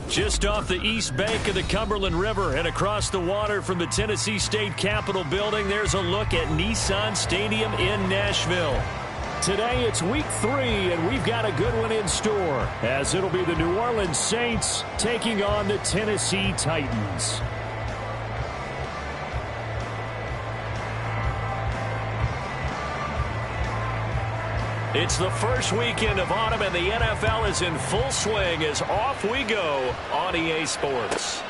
Just off the east bank of the Cumberland River and across the water from the Tennessee State Capitol building, there's a look at Nissan Stadium in Nashville. Today it's week 3, and we've got a good one in store, as it'll be the New Orleans Saints taking on the Tennessee Titans. It's the first weekend of autumn, and the NFL is in full swing as off we go on EA Sports.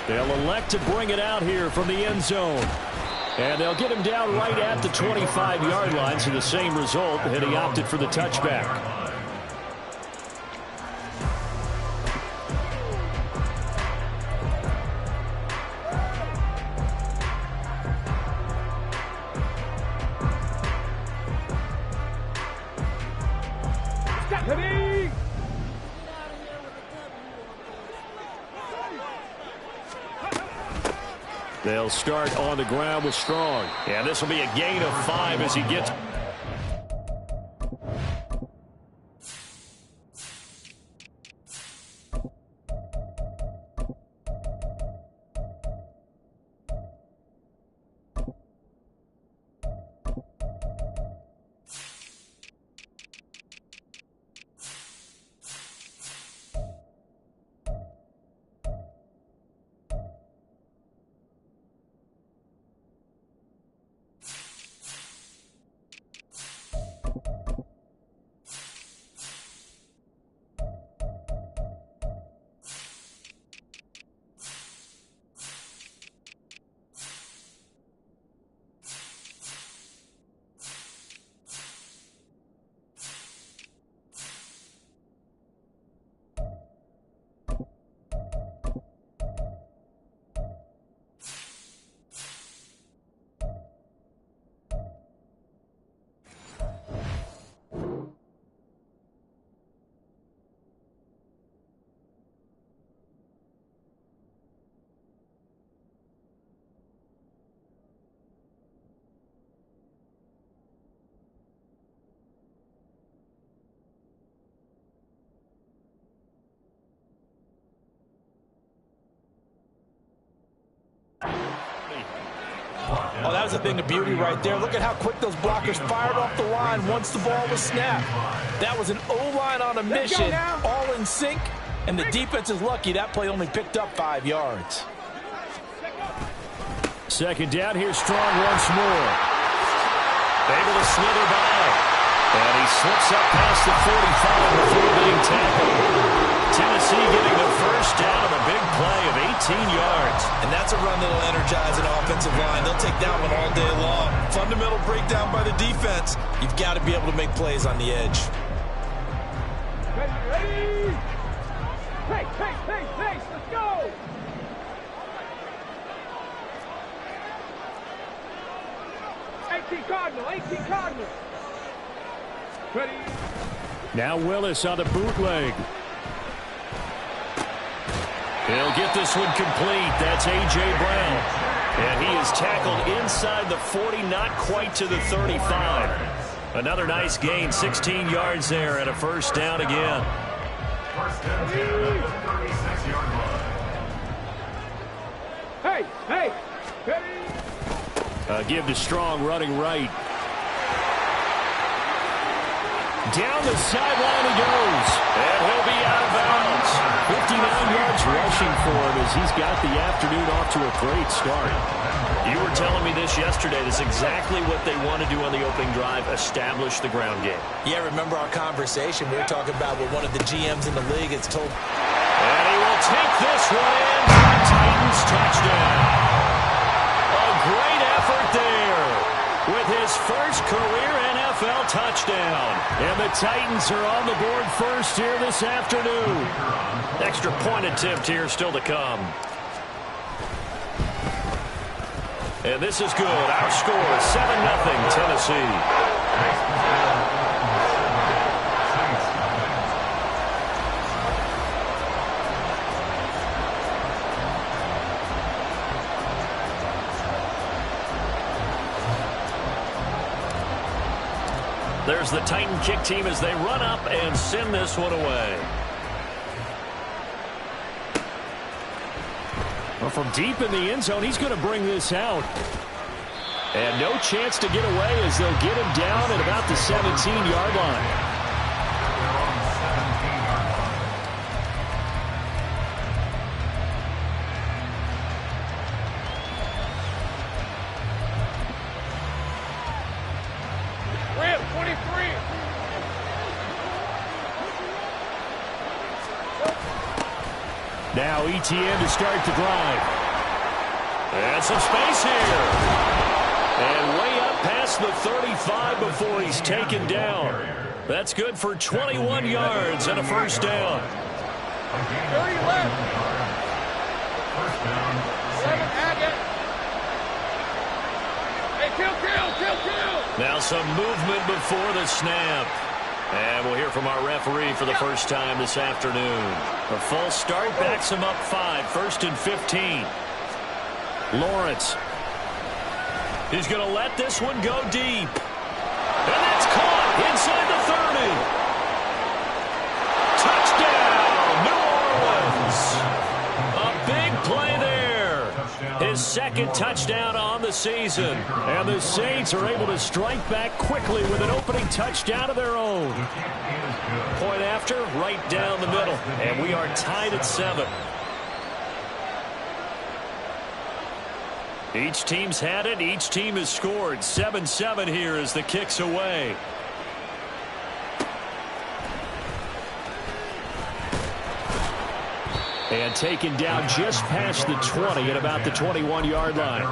They'll elect to bring it out here from the end zone. And they'll get him down right at the 25-yard line, so the same result, and he opted for the touchback. They'll start on the ground with Strong. And this will be a gain of 5 as he gets... Oh, that was a thing of beauty right there. Look at how quick those blockers fired off the line once the ball was snapped. That was an O-line on a mission, all in sync, and the defense is lucky that play only picked up 5 yards. Second down, here's Strong once more. Able to slither by. And he slips up past the 45 before being tackled. Tennessee getting the first down on a big play of 18 yards. And that's a run that'll energize an offensive line. They'll take that one all day long. Fundamental breakdown by the defense. You've got to be able to make plays on the edge. Ready? Pace, let's go! $18 Cardinal. Ready? Now Willis on the bootleg. He'll get this one complete. That's A.J. Brown. And he is tackled inside the 40, not quite to the 35. Another nice gain, 16 yards there, and a first down again. First down, 36-yard line. Hey! Give to Strong, running right. Down the sideline he goes. And he'll be out of bounds. 59 yards rushing for him as he's got the afternoon off to a great start. You were telling me this yesterday. That's exactly what they want to do on the opening drive, establish the ground game. Yeah, remember our conversation. We were talking about what one of the GMs in the league has told. And he will take this one in for the Titans touchdown. A great effort there with his first career NFL touchdown. And the Titans are on the board first here this afternoon. Extra point attempt here still to come. And this is good. Our score is 7-0 Tennessee. There's the Titan kick team as they run up and send this one away. from deep in the end zone, he's going to bring this out. And no chance to get away as they'll get him down at about the 17-yard line. Now ETN to start the drive. And some space here. And way up past the 35 before he's taken down. That's good for 21 yards and a first down. 30 left. First down. 7 Agate. Hey, kill. Now some movement before the snap. And we'll hear from our referee for the first time this afternoon. A false start backs him up 5, 1st and 15. Lawrence. He's going to let this one go deep. And that's caught inside the 30. Touchdown, New Orleans. A big play there. His second touchdown on the season. And the Saints are able to strike back quickly with an opening touchdown of their own. Point after, right down the middle. And we are tied at 7. Each team's had it. Each team has scored. 7-7 here as the kick's away. And taken down just past the 20 at about the 21-yard line.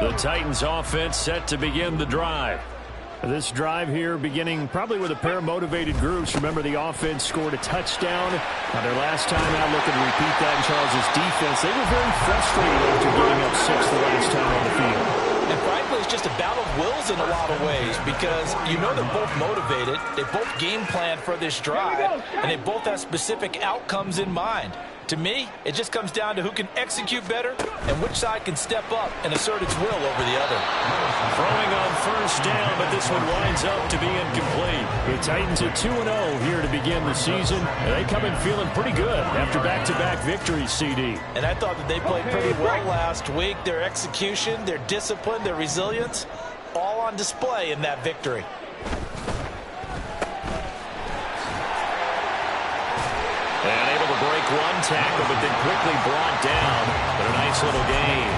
The Titans offense set to begin the drive. This drive here beginning probably with a pair of motivated groups. Remember, the offense scored a touchdown. Their last time out, looking to repeat that in Charles' defense. They were very frustrated after giving up 6 the last time on the field. And frankly, it's just a battle of wills in a lot of ways because you know they're both motivated. They both game plan for this drive, and they both have specific outcomes in mind. To me, it just comes down to who can execute better and which side can step up and assert its will over the other. Throwing on first down, but this one winds up to be incomplete. The Titans at 2-0 here to begin the season. They come in feeling pretty good after back-to-back victories, CD. And I thought that they played pretty well last week. Their execution, their discipline, their resilience, all on display in that victory. And able to break one tackle, but then quickly brought down. But a nice little gain.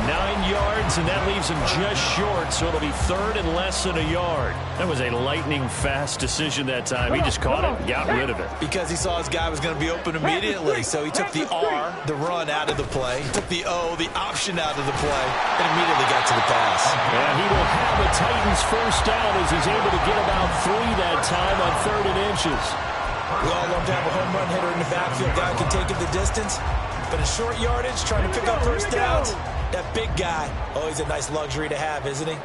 9 yards, and that leaves him just short, so it'll be 3rd and less than a yard. That was a lightning-fast decision that time. He just caught it and got rid of it. Because he saw his guy was going to be open immediately, so he took the R, the run, out of the play. He took the O, the option, out of the play, and immediately got to the pass. And he will have the Titans first down as he's able to get about 3 that time on 3rd and inches. We all love to have a home run hitter in the backfield. Guy can take it the distance. But in short yardage, trying to pick up first downs, that big guy, always a nice luxury to have, isn't he?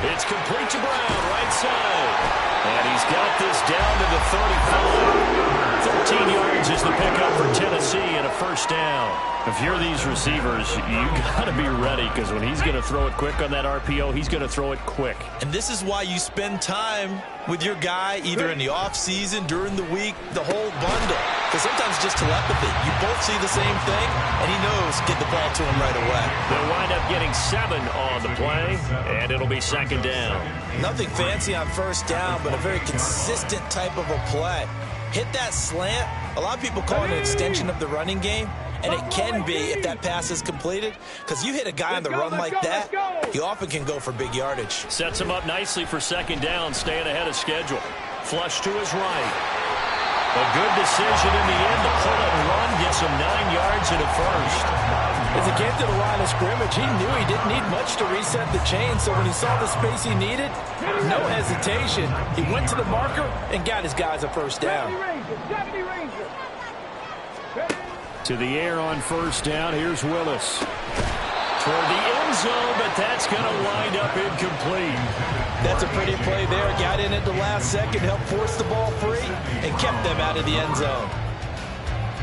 It's complete to Brown, right side. And he's got this down to the 35. 13 yards is the pickup for Tennessee and a first down. If you're these receivers, you got to be ready because when he's going to throw it quick on that RPO, he's going to throw it quick. And this is why you spend time with your guy either in the offseason, during the week, the whole bundle. Because sometimes it's just telepathy. You both see the same thing, and he knows get the ball to him right away. They'll wind up getting 7 on the play, and it'll be 2nd down. Nothing fancy on first down, but a very consistent type of a play. Hit that slant. A lot of people call it an extension of the running game. And it can be if that pass is completed, because you hit a guy on the run like that, he often can go for big yardage. Sets him up nicely for 2nd down, staying ahead of schedule. Flush to his right. A good decision in the end. The pull and run gets him 9 yards and a first. As he came to the line of scrimmage, he knew he didn't need much to reset the chain, so when he saw the space he needed, no hesitation. He went to the marker and got his guys a first down. To the air on first down. Here's Willis. Toward the end zone, but that's going to wind up incomplete. That's a pretty play there. Got in at the last second, helped force the ball free, and kept them out of the end zone.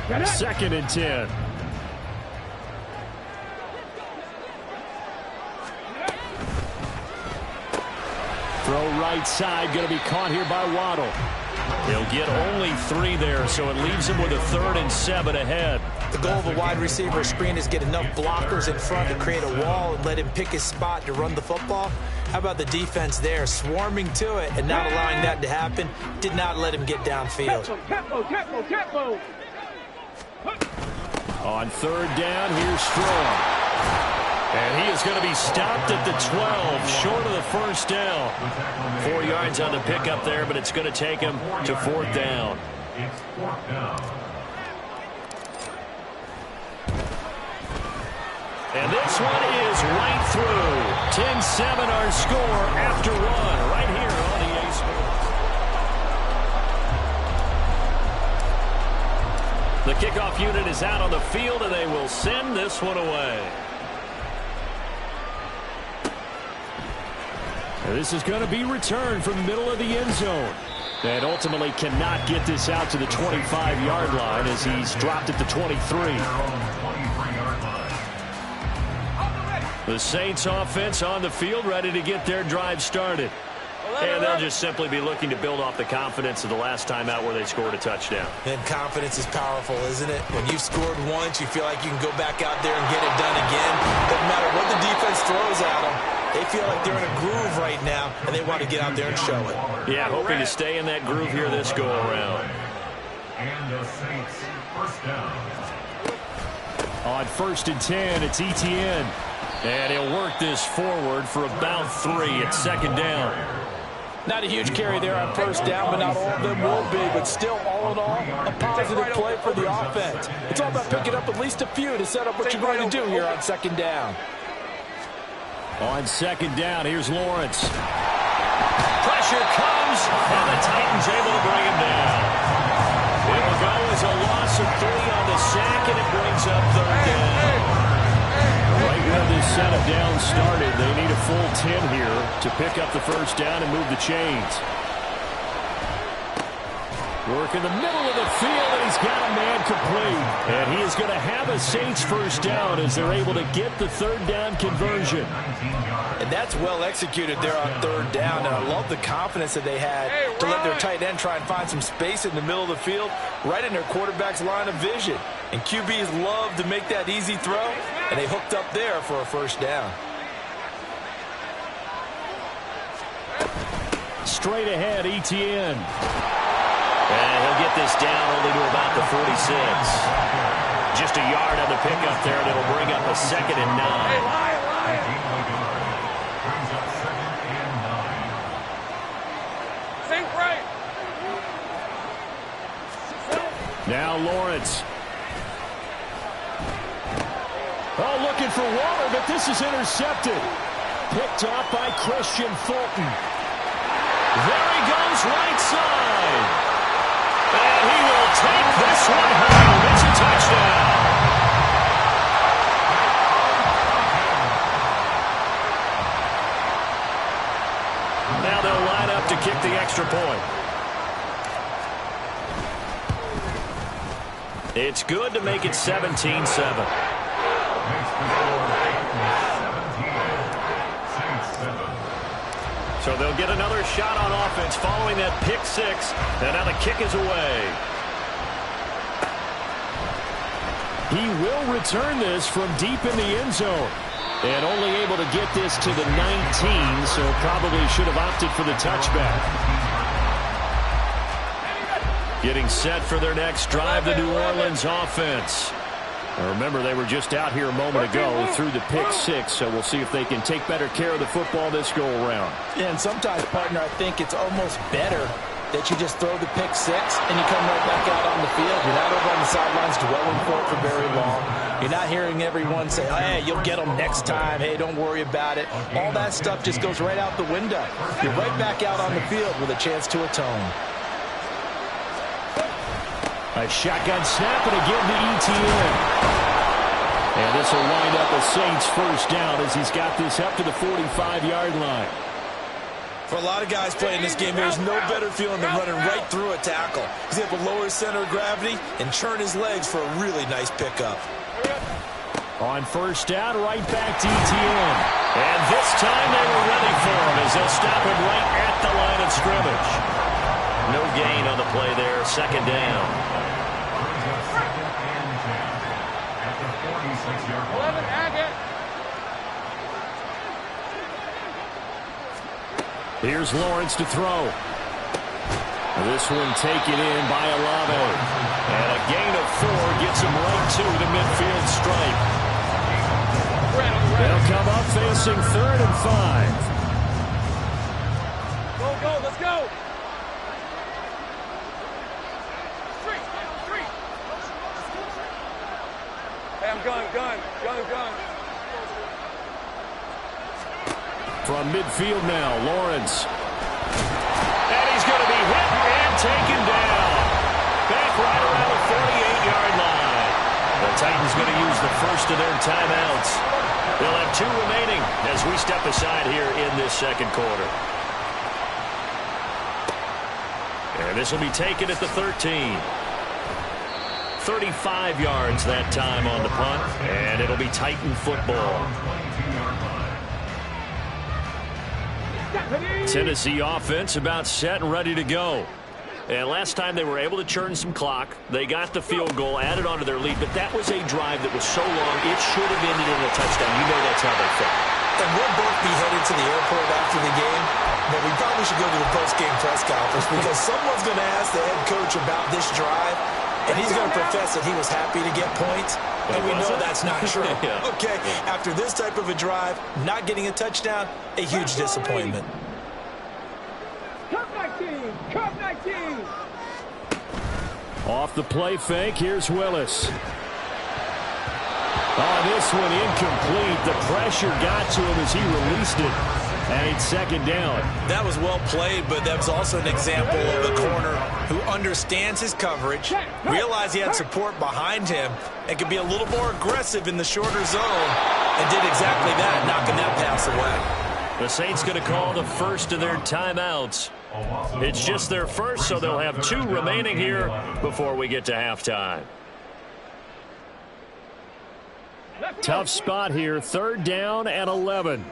2nd and 10. Throw right side, going to be caught here by Waddle. He'll get only 3 there, so it leaves him with a 3rd and 7 ahead. The goal of a wide receiver screen is get enough blockers in front to create a wall and let him pick his spot to run the football. How about the defense there, swarming to it and not allowing that to happen? Did not let him get downfield. Tempo. On 3rd down, here's Strong. And he is going to be stopped at the 12, short of the 1st down. 4 yards on the pickup there, but it's going to take him to 4th down. And this one is right through. 10-7 our score after 1, right here on EA Sports. The kickoff unit is out on the field, and they will send this one away. This is going to be returned from the middle of the end zone. And ultimately cannot get this out to the 25-yard line as he's dropped at the 23. The Saints offense on the field, ready to get their drive started. And they'll just simply be looking to build off the confidence of the last time out where they scored a touchdown. And confidence is powerful, isn't it? When you've scored once, you feel like you can go back out there and get it done again. Doesn't matter what the defense throws at them. They feel like they're in a groove right now, and they want to get out there and show it. Yeah, hoping to stay in that groove here this go-around. And the Saints first down. On 1st and 10, it's Etienne. And he'll work this forward for about 3 at 2nd down. Not a huge carry there on 1st down, but not all of them will be. But still, all in all, a positive play for the offense. It's all about picking up at least a few to set up what you're going to do here on 2nd down. On 2nd down, here's Lawrence. Pressure comes, and the Titans able to bring him down. It will go as a loss of 3 on the sack, and it brings up 3rd down. Right where this set of downs started, they need a full 10 here to pick up the 1st down and move the chains. Work in the middle of the field, and he's got a man complete. And he is going to have a Saints 1st down as they're able to get the 3rd down conversion. And that's well executed there on 3rd down. And I love the confidence that they had to let their tight end try and find some space in the middle of the field, right in their quarterback's line of vision. And QBs love to make that easy throw, and they hooked up there for a 1st down. Straight ahead, Etienne. And he'll get this down only to about the 46. Just a yard on the pickup there, and it'll bring up a 2nd and 9. Now Lawrence. Oh, looking for Waller, but this is intercepted. Picked off by Christian Fulton. There he goes, right side. And he will take this one home. It's a touchdown. Now they'll line up to kick the extra point. It's good to make it 17-7. So they'll get another shot on offense following that pick 6. And now the kick is away. He will return this from deep in the end zone. And only able to get this to the 19, so probably should have opted for the touchback. Getting set for their next drive, the New Orleans offense. Now remember, they were just out here a moment ago through the pick 6, so we'll see if they can take better care of the football this go-around. Yeah, and sometimes, partner, I think it's almost better that you just throw the pick 6 and you come right back out on the field. You're not over on the sidelines dwelling for it for very long. You're not hearing everyone say, hey, you'll get them next time. Hey, don't worry about it. All that stuff just goes right out the window. You're right back out on the field with a chance to atone. A shotgun snap, and again to Etienne. And this will wind up a Saints 1st down as he's got this up to the 45-yard line. For a lot of guys playing this game, there's no better feeling than running right through a tackle. He's able to lower his center of gravity and churn his legs for a really nice pickup. On first down, right back to ETN. And this time they were ready for him as they'll stop him right at the line of scrimmage. No gain on the play there, second down. Second and 10 at the 46-yard line. 11 Agate. Here's Lawrence to throw. This one taken in by Olave. And a gain of 4 gets him right to the midfield stripe. They'll come up facing 3rd and 5. Go, let's go. Hey, I'm gun. From midfield now, Lawrence. And he's going to be hit and taken down. Back right around the 48-yard line. The Titans going to use the first of their timeouts. They'll have 2 remaining as we step aside here in this second quarter. And this will be taken at the 13. 35 yards that time on the punt, and it'll be Titan football. Tennessee offense about set and ready to go. And last time they were able to churn some clock. They got the field goal, added onto their lead, but that was a drive that was so long it should have ended in a touchdown. You know that's how they felt. And we'll both be headed to the airport after the game, but we probably should go to the post-game press conference because someone's going to ask the head coach about this drive, and he's going to profess that he was happy to get points, and we know that's not true. Yeah. Okay, after this type of a drive, not getting a touchdown, a huge disappointment. Cup 19. Off the play fake, here's Willis. Oh, this one incomplete. The pressure got to him as he released it. And it's second down. That was well played, but that was also an example of a corner who understands his coverage, realized he had support behind him, and could be a little more aggressive in the shorter zone, and did exactly that, knocking that pass away. The Saints going to call the first of their timeouts. It's just their first, so they'll have 2 remaining here before we get to halftime. Tough spot here, 3rd down and 11.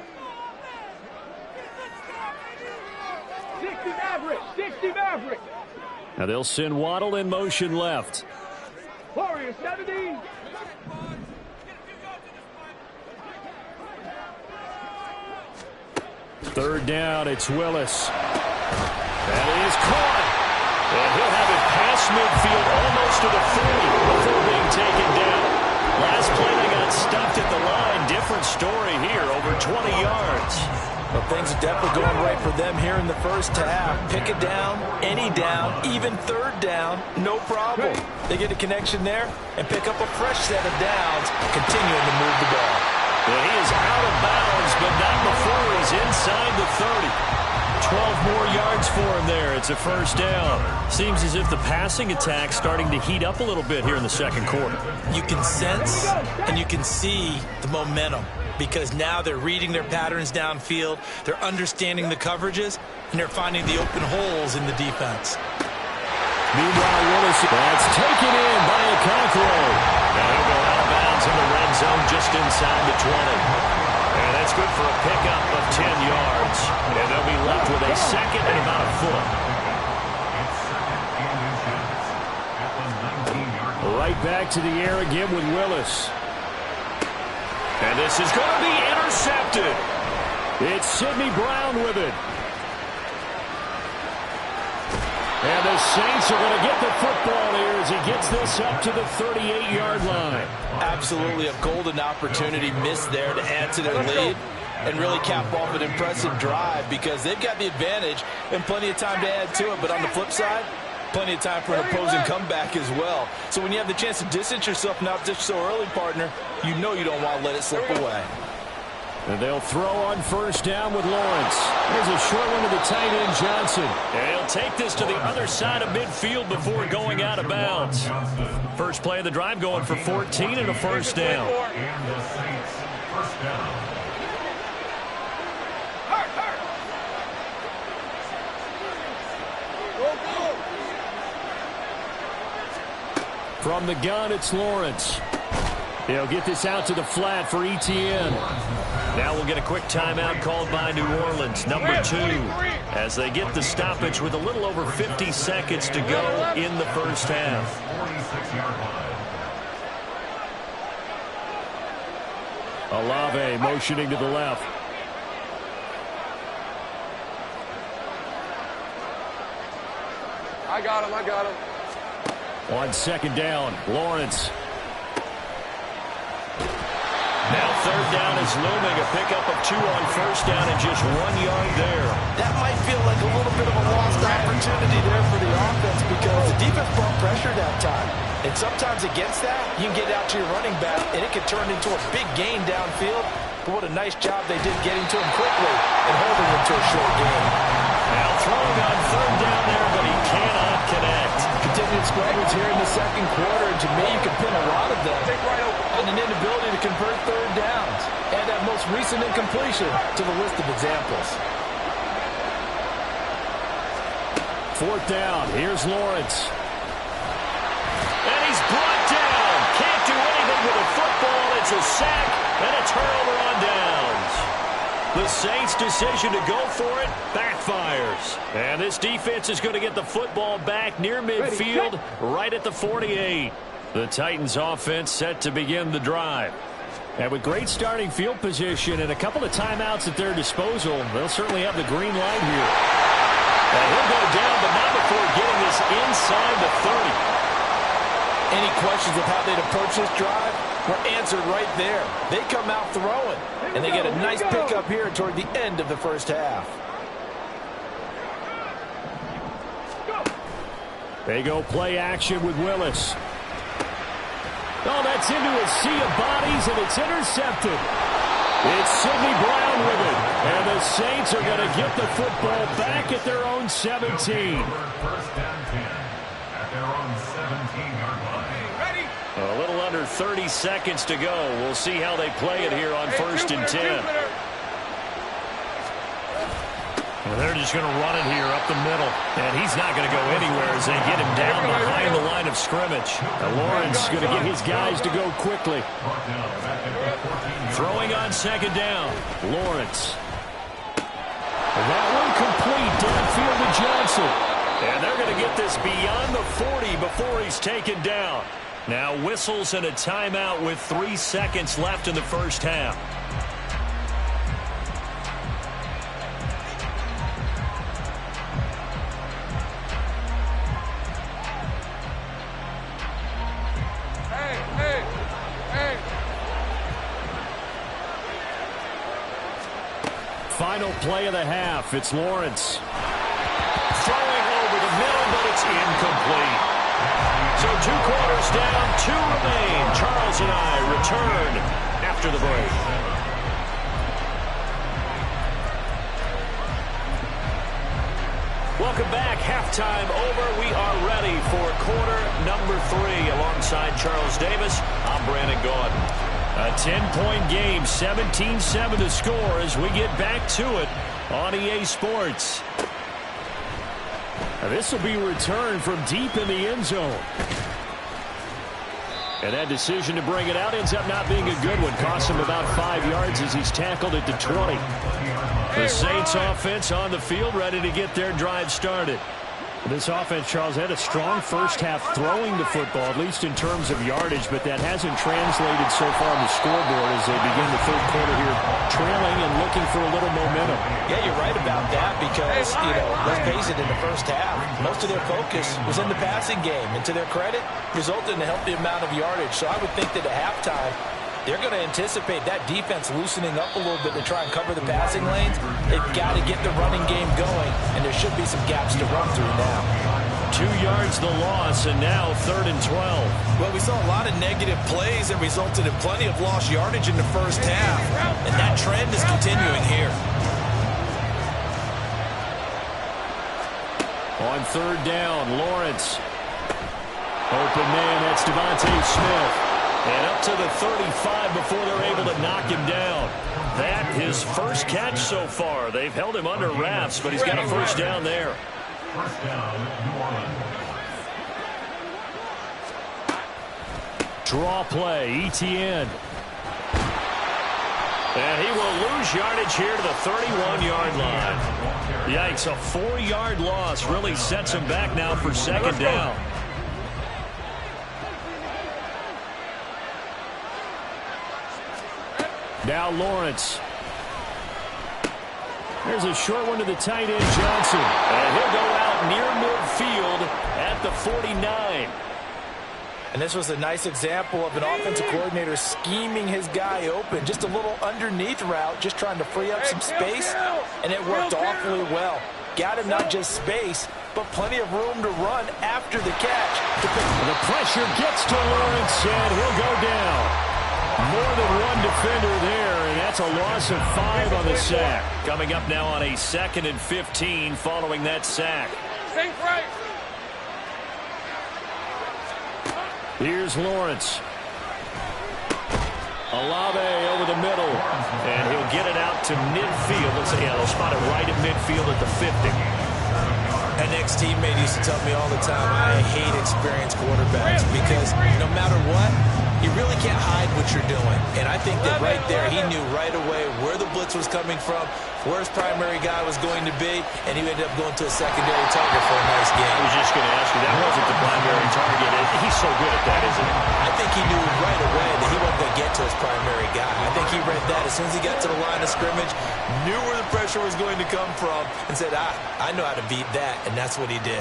60 Maverick. Now they'll send Waddle in motion left. Warriors 70. Third down, it's Willis. That is caught. And he'll have it past midfield almost to the 40 before being taken down. Last play they got stuffed at the line. Different story here, over 20 yards. Well, things are definitely going right for them here in the first half. Pick it down, any down, even 3rd down, no problem. They get a connection there and pick up a fresh set of downs, continuing to move the ball. Well, he is out of bounds, but not before he's inside the 30. 12 more yards for him there. It's a first down. Seems as if the passing attack's starting to heat up a little bit here in the second quarter. You can sense and you can see the momentum because now they're reading their patterns downfield, they're understanding the coverages, and they're finding the open holes in the defense. Meanwhile, Willis, that's taken in by Okonkwo. Now he'll go out of bounds in the red zone just inside the 20. And that's good for a pickup of 10 yards. And they'll be left with a second and about a foot. Right back to the air again with Willis. And this is going to be intercepted. It's Sidney Brown with it. And the Saints are going to get the football here as he gets this up to the 38-yard line. Absolutely a golden opportunity missed there to add to their lead and really cap off an impressive drive because they've got the advantage and plenty of time to add to it. But on the flip side, plenty of time for an opposing comeback as well. So when you have the chance to distance yourself not just so early, partner, you know you don't want to let it slip away. And they'll throw on first down with Lawrence. There's a short one to the tight end, Johnson. And he'll take this to the other side of midfield before going out of bounds. First play of the drive going for 14 and a first down. And the Saints, first down. Go. From the gun, it's Lawrence. He'll get this out to the flat for ETN. Now we'll get a quick timeout called by New Orleans, number 2, as they get the stoppage with a little over 50 seconds to go in the first half. 46-yard line. Olave motioning to the left. I got him. On second down, Lawrence. Now third down is looming. A pickup of 2 on first down and just 1 yard there. That might feel like a little bit of a lost opportunity there for the offense because the defense brought pressure that time. And sometimes against that, you can get out to your running back, and it can turn into a big gain downfield. But what a nice job they did getting to him quickly and holding him to a short gain. Now throwing on third down there, but he cannot connect. Continued scrimmage here in the second quarter, and to me, you can pin a lot of them on an inability to convert third downs. Add that most recent incompletion to the list of examples. Fourth down, here's Lawrence. And he's brought down. Can't do anything with a football. It's a sack and a turnover on downs. The Saints' decision to go for it backfires. And this defense is going to get the football back near midfield, right at the 48. The Titans offense set to begin the drive. And with great starting field position and a couple of timeouts at their disposal, they'll certainly have the green light here. And he'll go down, but not before getting this inside the 30. Any questions of how they'd approach this drive were answered right there. They come out throwing, and they get a nice pickup here toward the end of the first half. They go play action with Willis. Oh, that's into a sea of bodies, and it's intercepted. It's Sidney Brown with it. And the Saints are going to get the football back at their own 17. First down 10 at their own 17-yard line. A little under 30 seconds to go. We'll see how they play it here on first and 10. Well, they're just going to run it here up the middle. And he's not going to go anywhere as they get him down behind the line of scrimmage. Now Lawrence going to get his guys to go quickly. Throwing on second down. Lawrence. That one complete downfield to Johnson. And they're going to get this beyond the 40 before he's taken down. Now whistles and a timeout with 3 seconds left in the first half. Final play of the half. It's Lawrence. Throwing over the middle, but it's incomplete. So 2 quarters down, 2 remain. Charles and I return after the break. Welcome back. Halftime over. We are ready for quarter number 3. Alongside Charles Davis, I'm Brandon Gaudin. A 10-point game, 17-7 to score as we get back to it on EA Sports. Now this will be returned from deep in the end zone. And that decision to bring it out ends up not being a good one. Costs him about 5 yards as he's tackled at the 20. The Saints offense on the field, ready to get their drive started. This offense, Charles, had a strong first half throwing the football, at least in terms of yardage, but that hasn't translated so far on the scoreboard as they begin the third quarter here, trailing and looking for a little momentum. Yeah, you're right about that because, let's face it, in the first half, most of their focus was in the passing game. And to their credit, resulted in a healthy amount of yardage. So I would think that at halftime, they're going to anticipate that defense loosening up a little bit to try and cover the passing lanes. They've got to get the running game going, and there should be some gaps to run through now. 2 yards the loss, and now 3rd and 12. Well, we saw a lot of negative plays that resulted in plenty of lost yardage in the first half, and that trend is continuing here. On 3rd down, Lawrence. Open man, that's Devontae Smith. And up to the 35 before they're able to knock him down. That his first catch so far. They've held him under wraps, but he's got a first down there. First down, New Orleans. Draw play, ETN. And he will lose yardage here to the 31-yard line. Yikes, a 4-yard loss really sets him back now for second down. Now Lawrence. There's a short one to the tight end, Johnson. And he'll go out near midfield at the 49. And this was a nice example of an offensive coordinator scheming his guy open. Just a little underneath route, just trying to free up some space, and it worked awfully well. Got him not just space, but plenty of room to run after the catch. The pressure gets to Lawrence, and he'll go down. More than one defender there, and that's a loss of 5 on the sack. Coming up now on a 2nd and 15 following that sack. Think right. Here's Lawrence. Olave over the middle. And he'll get it out to midfield. Let's say, they'll spot it right at midfield at the 50. An ex-teammate used to tell me all the time, I hate experienced quarterbacks because no matter what, you really can't hide what you're doing. And I think that right there, he knew right away where the blitz was coming from, where his primary guy was going to be, and he ended up going to a secondary target for a nice game. I was just going to ask you, that wasn't the primary target. He's so good at that, isn't he? I think he knew right away that he wasn't going to get to his primary guy. I think he read that as soon as he got to the line of scrimmage, knew where the pressure was going to come from, and said, I know how to beat that, and that's what he did.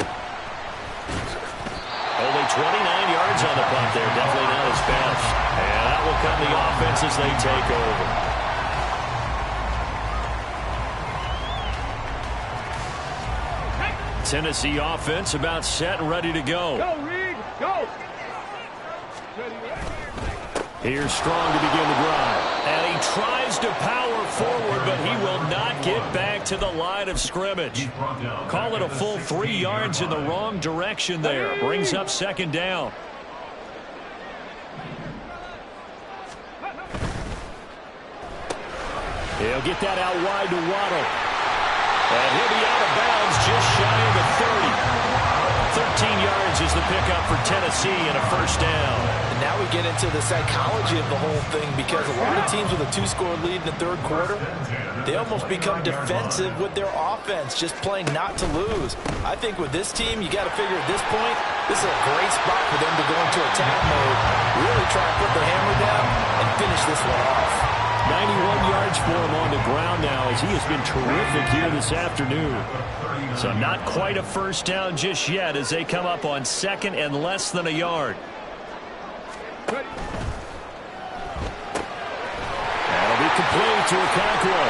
Only 29 yards on the punt there. Definitely not his best. And that will come the offense as they take over. Tennessee offense about set and ready to go. Go, Reed. Go. Here's Strong to begin the drive. And he tries to power forward, but he will not get back to the line of scrimmage. Call it a full 3 yards in the wrong direction there. Brings up second down. He'll get that out wide to Waddle. And he'll be out of bounds just shy of the 30. 13 yards is the pickup for Tennessee and a first down. And now we get into the psychology of the whole thing because a lot of teams with a 2-score lead in the third quarter, they almost become defensive with their offense, just playing not to lose. I think with this team, you got to figure at this point, this is a great spot for them to go into attack mode, really try and put the hammer down and finish this one off. 91 yards for him on the ground now as he has been terrific here this afternoon. So not quite a first down just yet as they come up on 2nd and less than a yard. That'll be complete to Okonkwo.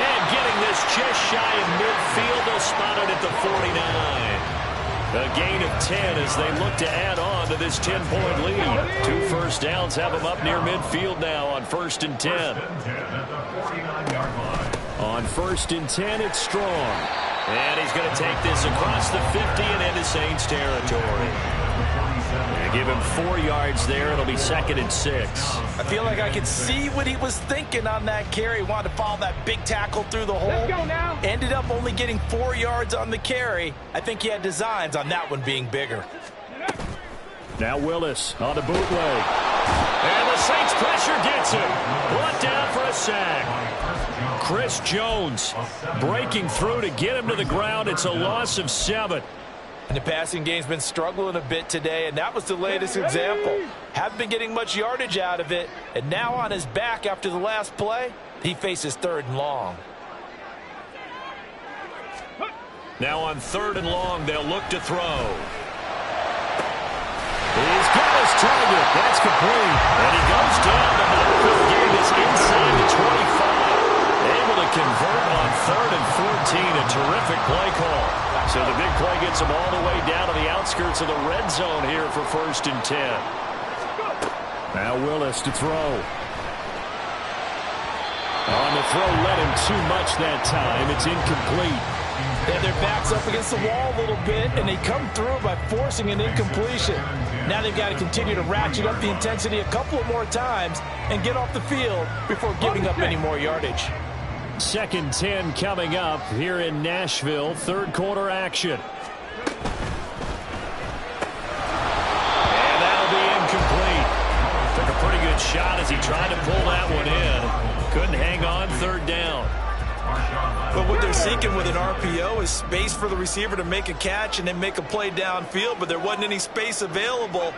And getting this just shy of midfield, they'll spot it at the 49. A gain of 10 as they look to add on to this 10-point lead. 2 first downs have them up near midfield now on 1st and 10. On 1st and 10, it's Strong. And he's going to take this across the 50 and into Saints territory. They give him 4 yards there. It'll be 2nd and 6. I feel like I could see what he was thinking on that carry. Wanted to follow that big tackle through the hole. Let's go now. Ended up only getting 4 yards on the carry. I think he had designs on that one being bigger. Now Willis on the bootleg. And the Saints pressure gets him. Brought down for a sack. Chris Jones breaking through to get him to the ground. It's a loss of 7. And the passing game's been struggling a bit today, and that was the latest example. Haven't been getting much yardage out of it, and now on his back after the last play, he faces 3rd and long. Now on 3rd and long, they'll look to throw. He's got his target. That's complete. And he goes down. The backfield game is inside the 25. Able to convert on 3rd and 14. A terrific play call. So the big play gets them all the way down to the outskirts of the red zone here for 1st and 10. Now Willis to throw. On the throw, led him too much that time. It's incomplete. And their backs up against the wall a little bit, and they come through by forcing an incompletion. Now they've got to continue to ratchet up the intensity a couple of more times and get off the field before giving up any more yardage. 2nd 10 coming up here in Nashville. 3rd quarter action. And that'll be incomplete. third down. But what they're seeking with an RPO is space for the receiver to make a catch and then make a play downfield, but there wasn't any space available,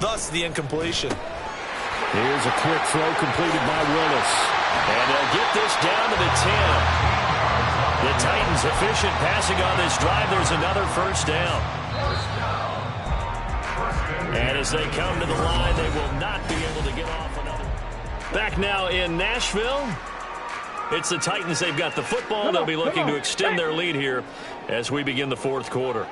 thus the incompletion. Here's a quick throw completed by Willis. And they'll get this down to the 10. The Titans efficient passing on this drive. There's another first down. And as they come to the line, they will not be able to get off another. Back now in Nashville. It's the Titans. They've got the football. They'll be looking to extend their lead here as we begin the fourth quarter.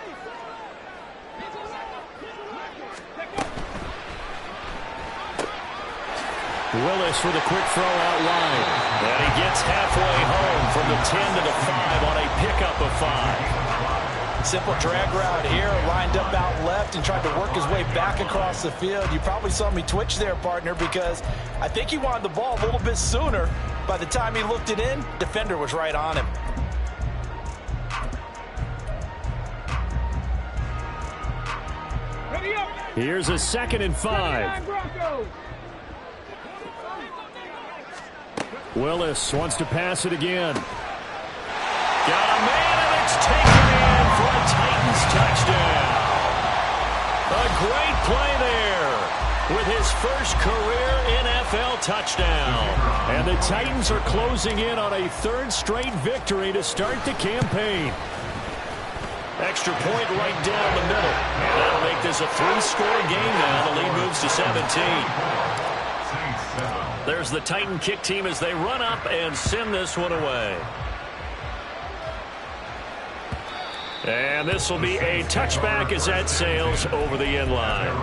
Willis with a quick throw out wide. And he gets halfway home from the 10 to the 5 on a pickup of 5. Simple drag route here, lined up out left and tried to work his way back across the field. You probably saw me twitch there, partner, because I think he wanted the ball a little bit sooner. By the time he looked it in, defender was right on him. Here's a 2nd and 5. Willis wants to pass it again. Got a man, and it's taken in for a Titans touchdown. A great play there with his first career NFL touchdown. And the Titans are closing in on a 3rd straight victory to start the campaign. Extra point right down the middle. And that'll make this a 3-score game now. The lead moves to 17. There's the Titan kick team as they run up and send this one away. And this will be a touchback as that sails over the end line.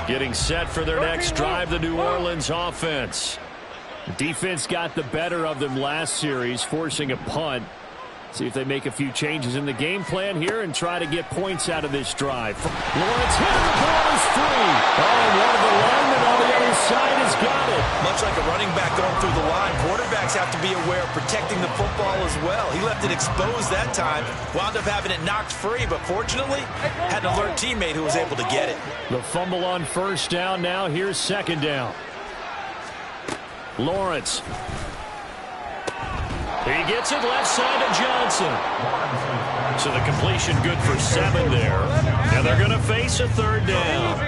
Getting set for their next drive, the New Orleans offense. Defense got the better of them last series, forcing a punt. See if they make a few changes in the game plan here and try to get points out of this drive. Lawrence hit and the ball is free. Oh, one of the linemen on the other side has got it. Much like a running back going through the line, quarterbacks have to be aware of protecting the football as well. He left it exposed that time, wound up having it knocked free, but fortunately had an alert teammate who was able to get it. The fumble on first down. Now here's 2nd down. Lawrence. He gets it left side to Johnson. So the completion good for 7 there. And they're going to face a 3rd down.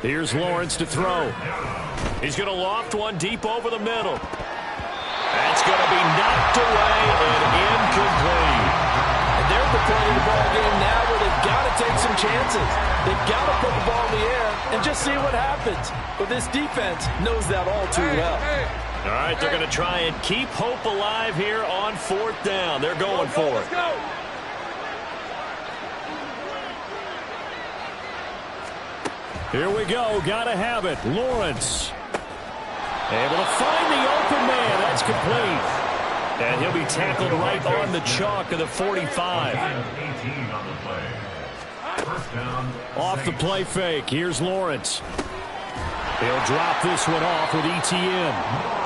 Here's Lawrence to throw. He's going to loft one deep over the middle. That's going to be knocked away and incomplete. And they're at the point of the ball game now where they've got to take some chances. They've got to put the ball in the air and just see what happens. But this defense knows that all too well. All right, they're going to try and keep hope alive here on 4th down. They're going for it. Here we go. Got to have it. Lawrence. Able to find the open man. That's complete. And he'll be tackled right on the chalk of the 45. Off the play fake. Here's Lawrence. He'll drop this one off with ETN.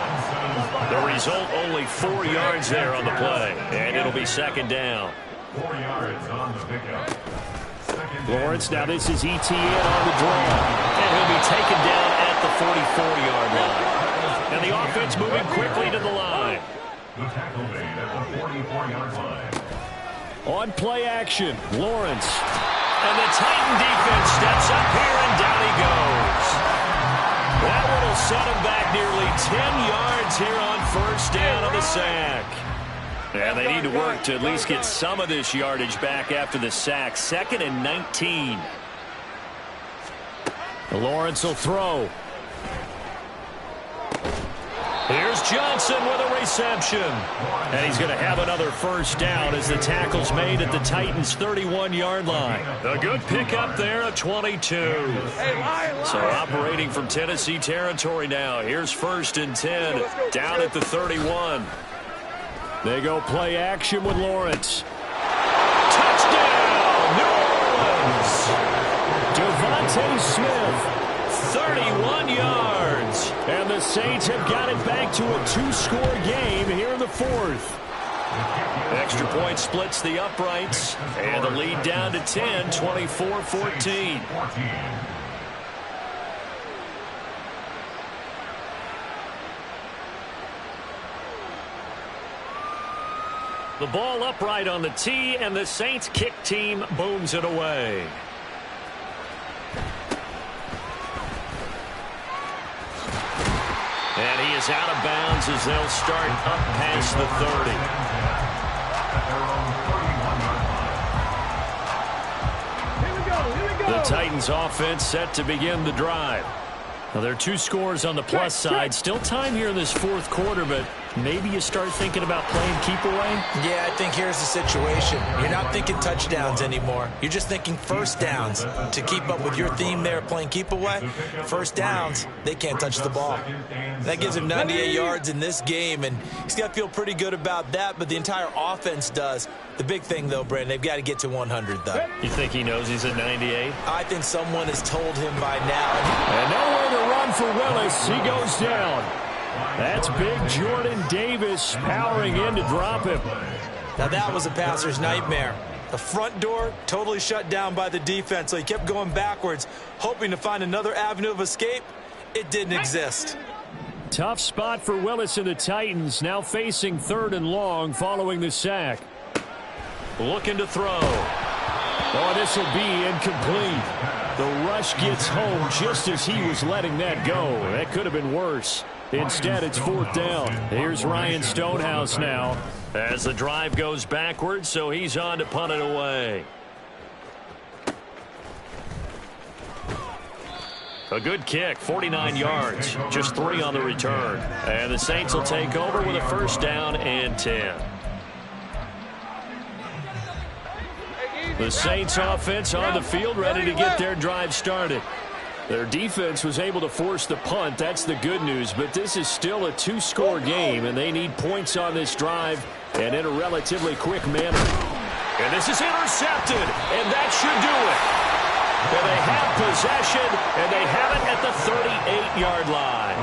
The result, only 4 yards there on the play. And it'll be 2nd down. 4 yards on the pickup. Lawrence, now this is ETN on the draw. And he'll be taken down at the 44-yard line. And the offense moving quickly to the line. The tackle made at the 44-yard line. On play action, Lawrence. And the Titan defense steps up here, and down he goes. That one will set him back nearly 10 yards here on first down on the sack. And they need to work to at least get some of this yardage back after the sack. 2nd and 19. Lawrence will throw. Here's Johnson with a reception. And he's going to have another first down as the tackle's made at the Titans' 31-yard line. A good pickup there at 22. So operating from Tennessee territory now. Here's 1st and 10 down at the 31. They go play action with Lawrence. Touchdown, New Orleans. Devontae Smith. 31 yards. And the Saints have got it back to a 2-score game here in the 4th. Extra point splits the uprights, and the lead down to 10, 24-14. The ball upright on the tee, and the Saints kick team booms it away. And he is out of bounds as they'll start up past the 30. The Titans offense set to begin the drive. Now, there are 2 scores on the plus side. Still time here in this fourth quarter, but maybe you start thinking about playing keep away? Yeah, I think here's the situation. You're not thinking touchdowns anymore. You're just thinking first downs. To keep up with your theme there, playing keep away, first downs, they can't touch the ball. That gives him 98 yards in this game, and he's got to feel pretty good about that, but the entire offense does. The big thing, though, Brandon, they've got to get to 100, though. You think he knows he's at 98? I think someone has told him by now. And nowhere to run for Willis. He goes down. That's big Jordan Davis powering in to drop him. Now, that was a passer's nightmare. The front door totally shut down by the defense, so he kept going backwards, hoping to find another avenue of escape. It didn't exist. Tough spot for Willis and the Titans, now facing 3rd and long following the sack. Looking to throw. Oh, this will be incomplete. The rush gets home just as he was letting that go. That could have been worse. Instead, it's 4th down. Here's Ryan Stonehouse now as the drive goes backwards, so he's on to punt it away. A good kick, 49 yards, just 3 on the return. And the Saints will take over with a 1st down and 10. The Saints offense on the field, ready to get their drive started. Their defense was able to force the punt. That's the good news, but this is still a 2-score game, and they need points on this drive and in a relatively quick manner. And this is intercepted, and that should do it. And they have possession, and they have it at the 38-yard line.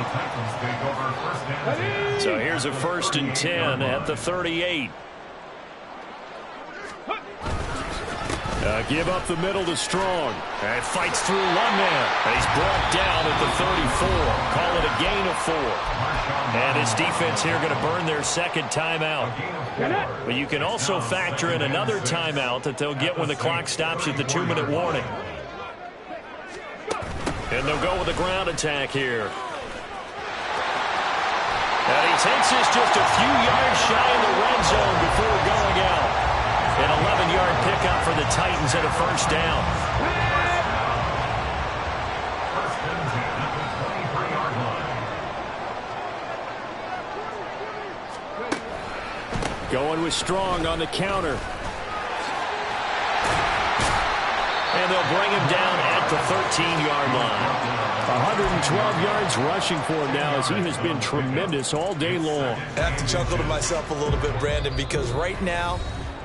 So here's a 1st and 10 at the 38. Give up the middle to Strong. And fights through 1 man. He's brought down at the 34. Call it a gain of 4. And his defense here going to burn their 2nd timeout. But you can also factor in another timeout that they'll get when the clock stops at the 2-minute warning. And they'll go with a ground attack here. And he takes this just a few yards shy of the red zone before going out. An 11-yard pickup for the Titans and a 1st down. Going with Strong on the counter. And they'll bring him down at the 13-yard line. 112 yards rushing for him now as he has been tremendous all day long. I have to chuckle to myself a little bit, Brandon, because right now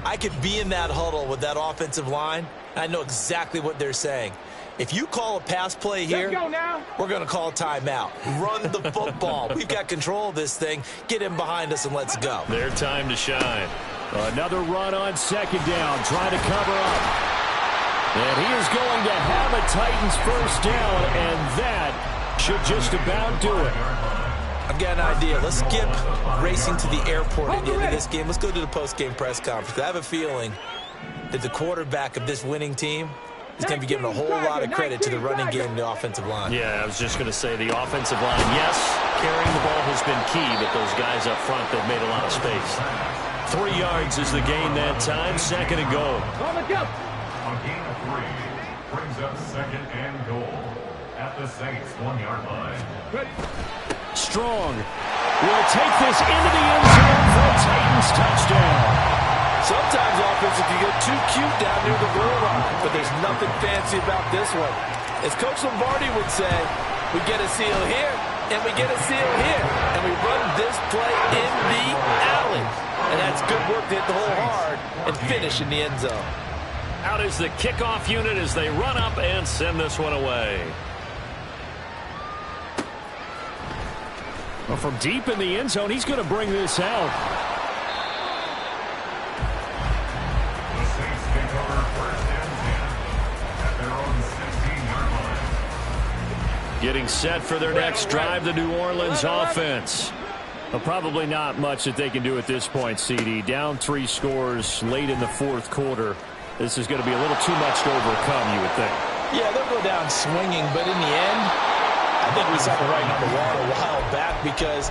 I could be in that huddle with that offensive line, and I know exactly what they're saying. If you call a pass play here, we're going to call a timeout. Run the football. We've got control of this thing. Get him behind us and let's go. Their time to shine. Another run on 2nd down, trying to cover up. And he is going to have a Titans 1st down, and that should just about do it. I've got an idea. Let's skip racing to the airport at the end of this game. Let's go to the post-game press conference. I have a feeling that the quarterback of this winning team is going to be given a whole lot of credit to the running game and the offensive line. Yeah, I was just going to say the offensive line, yes, carrying the ball has been key, but those guys up front, they've made a lot of space. 3 yards is the gain that time, 2nd and goal. A gain of 3 brings up 2nd and goal at the Saints 1-yard line. Strong will take this into the end zone for a Titans touchdown. Sometimes offenses can get too cute down near the goal line, but there's nothing fancy about this one. As Coach Lombardi would say, we get a seal here, and we get a seal here, and we run this play in the alley. And that's good work to hit the hole hard and finish in the end zone. Out is the kickoff unit as they run up and send this one away. Well, from deep in the end zone, he's going to bring this out. Getting set for their next drive, the New Orleans offense. Well, probably not much that they can do at this point, CD. Down 3 scores late in the fourth quarter. This is going to be a little too much to overcome, you would think. Yeah, they'll go down swinging, but in the end, I think we saw the writing on the wall a while back because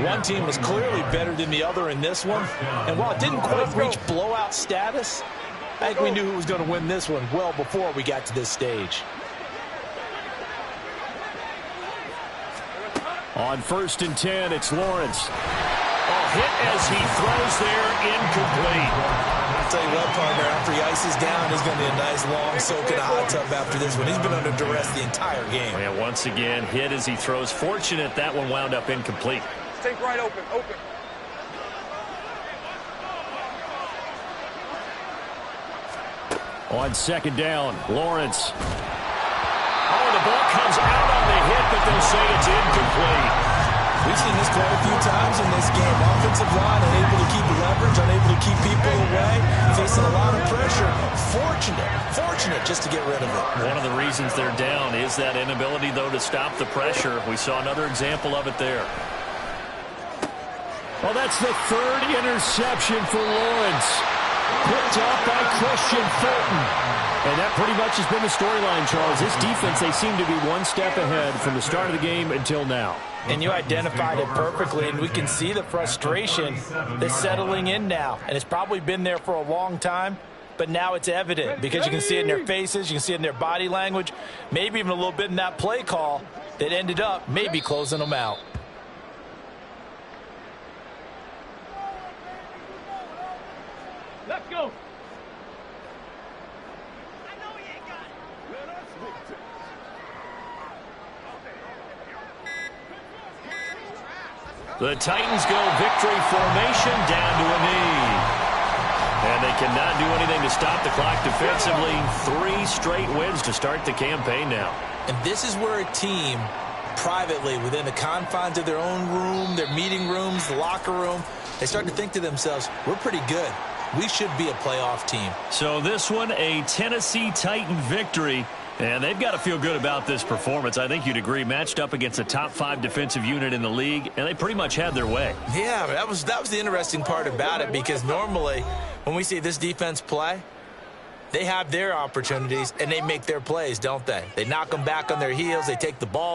one team was clearly better than the other in this one. And while it didn't quite reach blowout status, I think we knew who was going to win this one well before we got to this stage. On 1st and 10, it's Lawrence. Hit as he throws there, incomplete. I'll tell you what, partner, after he ices down, he's going to be a nice long soak in a hot tub after this one. He's been under duress the entire game. And once again, hit as he throws. Fortunate that one wound up incomplete. Stay right open. On 2nd down, Lawrence. The ball comes out on the hit, but they'll say it's incomplete. We've seen this quite a few times in this game. Offensive line unable to keep leverage, unable to keep people away, facing a lot of pressure. Fortunate just to get rid of it. One of the reasons they're down is that inability, though, to stop the pressure. We saw another example of it there. Well, that's the 3rd interception for Lawrence. Picked off by Christian Fulton. And that pretty much has been the storyline, Charles. This defense, they seem to be one step ahead from the start of the game until now. And you identified it perfectly, and we can see the frustration that's settling in now. And it's probably been there for a long time, but now it's evident because you can see it in their faces, you can see it in their body language, maybe even a little bit in that play call that ended up maybe closing them out. Let's go. The Titans go victory formation down to a knee. And they cannot do anything to stop the clock defensively. 3 straight wins to start the campaign now. And this is where a team, privately, within the confines of their own room, their meeting rooms, the locker room, they start to think to themselves, we're pretty good. We should be a playoff team. So this one, a Tennessee Titan victory. And they've got to feel good about this performance. I think you'd agree, matched up against a top 5 defensive unit in the league, and they pretty much had their way. Yeah, that was the interesting part about it, because normally when we see this defense play, they have their opportunities and they make their plays, don't they? They knock them back on their heels. They take the ball